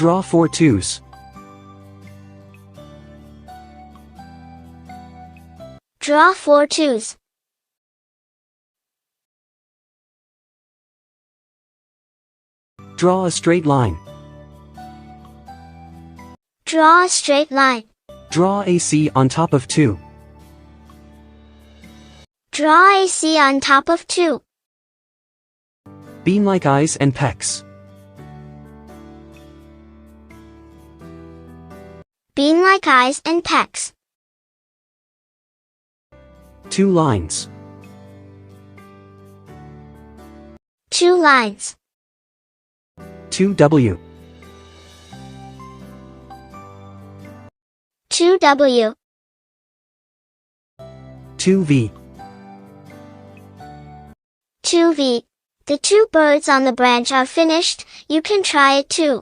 Draw 4 twos. Draw 4 twos. Draw a straight line. Draw a straight line. Draw AC on top of 2. Draw AC on top of 2. Bean like eyes and pecs. Bean like eyes and pecs. 2 lines. 2 lines. 2W. 2W. 2V. 2V. The 2 birds on the branch are finished, you can try it too.